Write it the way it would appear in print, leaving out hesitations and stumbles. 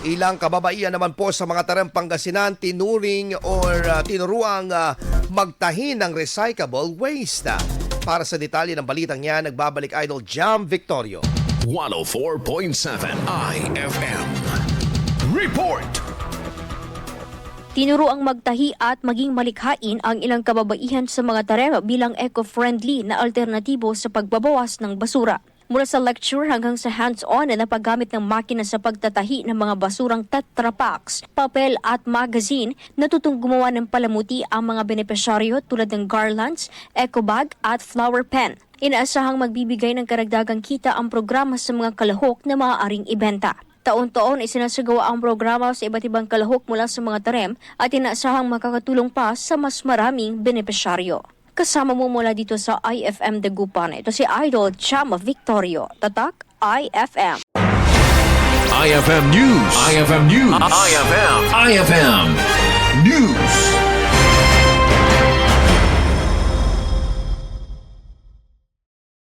Ilang kababaihan naman po sa Mangatarem, Pangasinan tinuruang magtahi ng recyclable waste. Para sa detalye ng balitang niya, nagbabalik Idol Jam Victorio. 104.7 IFM Report. Tinuruang magtahi at maging malikhain ang ilang kababaihan sa Mangatarem bilang eco-friendly na alternatibo sa pagbabawas ng basura. Mula sa lecture hanggang sa hands-on na paggamit ng makina sa pagtatahi ng mga basurang Tetra Paks, papel at magazine, natutong gumawa ng palamuti ang mga benepisyaryo tulad ng garlands, eco bag at flower pen. Inaasahang magbibigay ng karagdagang kita ang programa sa mga kalahok na maaaring ibenta. Taon-taon ay sinasagawa ang programa sa iba't ibang kalahok mula sa mga tarem at inaasahang makakatulong pa sa mas maraming benepisyaryo. Kasama mo mula dito sa IFM Dagupan. Ito si Idol Jam Victorio. Tatak IFM. IFM News. IFM News. IFM News.